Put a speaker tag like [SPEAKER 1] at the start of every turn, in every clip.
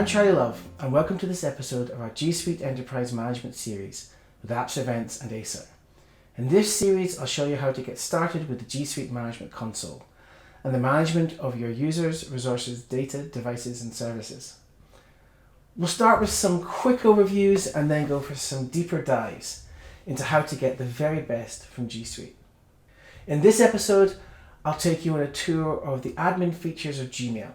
[SPEAKER 1] Charlie Love, and welcome to this episode of our G Suite Enterprise Management series with AppsEvents and Acer. In this series, I'll show you how to get started with the G Suite Management Console and the management of your users, resources, data, devices, and services. We'll start with some quick overviews and then go for some deeper dives into how to get the very best from G Suite. In this episode, I'll take you on a tour of the admin features of Gmail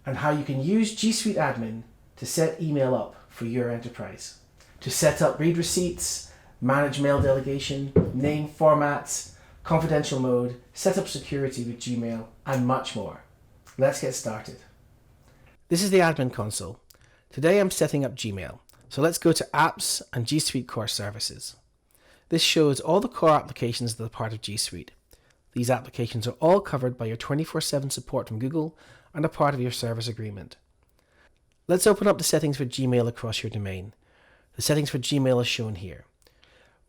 [SPEAKER 1] and how you can use G Suite Admin to set email up for your enterprise, to set up read receipts, manage mail delegation, name formats, confidential mode, set up security with Gmail, and much more. Let's get started. This is the admin console. Today I'm setting up Gmail, so let's go to Apps and G Suite Core Services. This shows all the core applications that are part of G Suite. These applications are all covered by your 24/7 support from Google and are part of your service agreement. Let's open up the settings for Gmail across your domain. The settings for Gmail are shown here.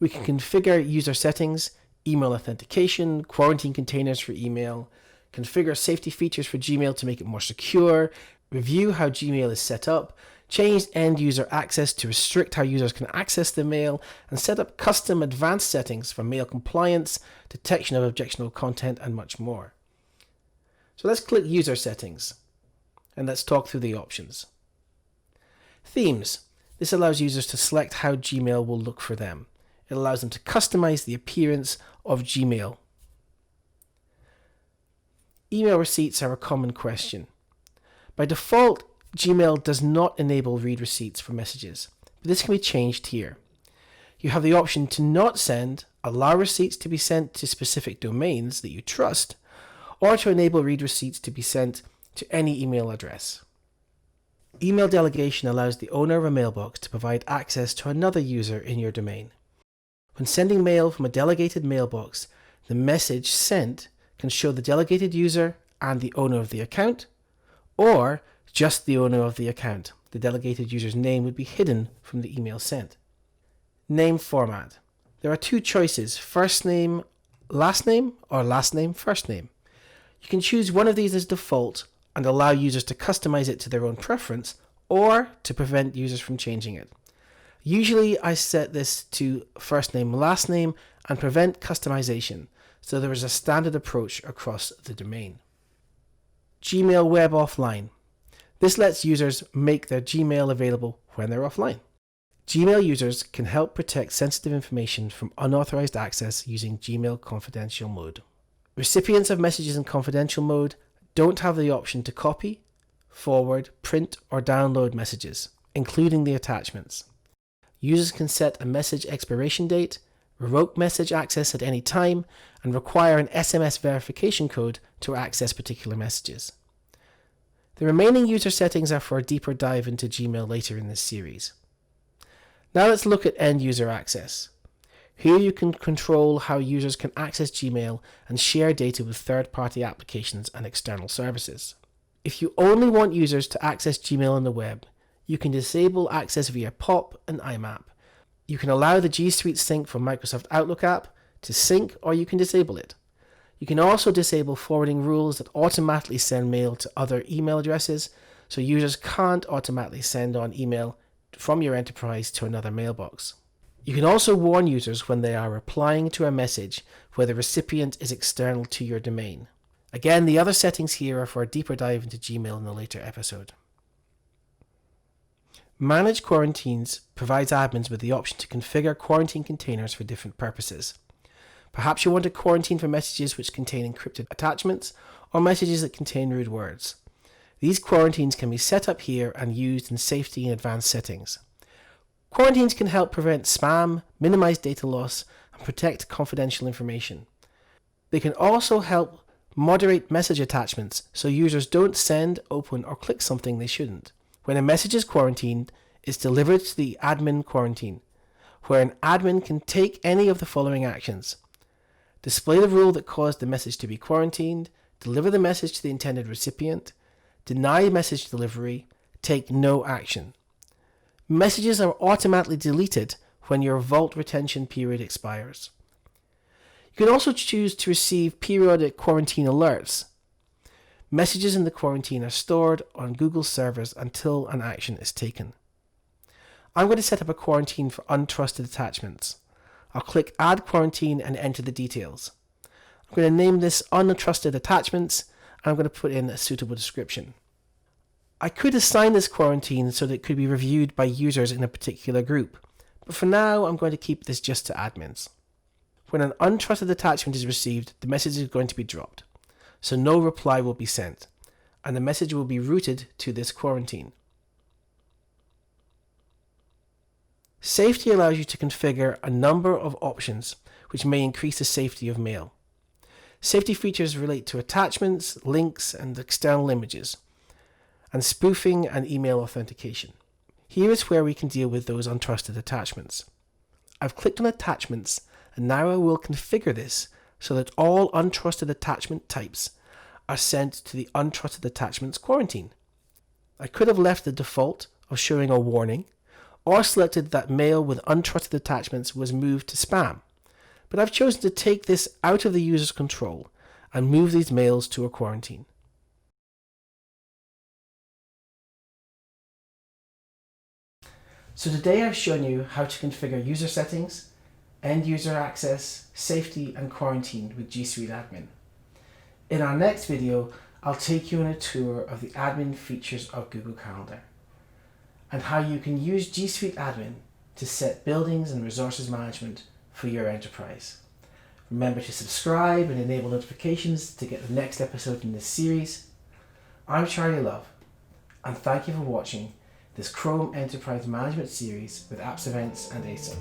[SPEAKER 1] We can configure user settings, email authentication, quarantine containers for email, configure safety features for Gmail to make it more secure, review how Gmail is set up, change end user access to restrict how users can access the mail, and set up custom advanced settings for mail compliance, detection of objectionable content, and much more. So let's click User Settings, and let's talk through the options. Themes. This allows users to select how Gmail will look for them. It allows them to customize the appearance of Gmail. Email receipts are a common question. By default, Gmail does not enable read receipts for messages, but this can be changed here. You have the option to not send, allow receipts to be sent to specific domains that you trust, or to enable read receipts to be sent to any email address. Email delegation allows the owner of a mailbox to provide access to another user in your domain. When sending mail from a delegated mailbox, the message sent can show the delegated user and the owner of the account, or just the owner of the account. The delegated user's name would be hidden from the email sent. Name format. There are two choices, first name, last name, or last name, first name. You can choose one of these as default and allow users to customize it to their own preference, or to prevent users from changing it. Usually I set this to first name, last name, and prevent customization, so there is a standard approach across the domain. Gmail Web Offline. This lets users make their Gmail available when they're offline. Gmail users can help protect sensitive information from unauthorized access using Gmail Confidential Mode. Recipients of messages in confidential mode don't have the option to copy, forward, print, or download messages, including the attachments. Users can set a message expiration date, revoke message access at any time, and require an SMS verification code to access particular messages. The remaining user settings are for a deeper dive into Gmail later in this series. Now let's look at end user access. Here you can control how users can access Gmail and share data with third-party applications and external services. If you only want users to access Gmail on the web, you can disable access via POP and IMAP. You can allow the G Suite Sync for Microsoft Outlook app to sync, or you can disable it. You can also disable forwarding rules that automatically send mail to other email addresses, so users can't automatically send on email from your enterprise to another mailbox. You can also warn users when they are replying to a message where the recipient is external to your domain. Again, the other settings here are for a deeper dive into Gmail in a later episode. Manage Quarantines provides admins with the option to configure quarantine containers for different purposes. Perhaps you want to quarantine for messages which contain encrypted attachments or messages that contain rude words. These quarantines can be set up here and used in safety and advanced settings. Quarantines can help prevent spam, minimize data loss, and protect confidential information. They can also help moderate message attachments so users don't send, open, or click something they shouldn't. When a message is quarantined, it's delivered to the admin quarantine, where an admin can take any of the following actions: display the rule that caused the message to be quarantined, deliver the message to the intended recipient, deny message delivery, take no action. Messages are automatically deleted when your vault retention period expires. You can also choose to receive periodic quarantine alerts. Messages in the quarantine are stored on Google servers until an action is taken. I'm going to set up a quarantine for untrusted attachments. I'll click Add Quarantine and enter the details. I'm going to name this Untrusted Attachments, and I'm going to put in a suitable description. I could assign this quarantine so that it could be reviewed by users in a particular group, but for now I'm going to keep this just to admins. When an untrusted attachment is received, the message is going to be dropped, so no reply will be sent, and the message will be routed to this quarantine. Safety allows you to configure a number of options which may increase the safety of mail. Safety features relate to attachments, links, and external images, and spoofing and email authentication. Here is where we can deal with those untrusted attachments. I've clicked on Attachments, and now I will configure this so that all untrusted attachment types are sent to the Untrusted Attachments quarantine. I could have left the default of showing a warning, or selected that mail with untrusted attachments was moved to spam, but I've chosen to take this out of the user's control and move these mails to a quarantine. So today I've shown you how to configure user settings, end user access, safety and quarantine with G Suite Admin. In our next video, I'll take you on a tour of the admin features of Google Calendar and how you can use G Suite Admin to set buildings and resources management for your enterprise. Remember to subscribe and enable notifications to get the next episode in this series. I'm Charlie Love, and thank you for watching this Chrome Enterprise Management series with AppsEvents and Acer.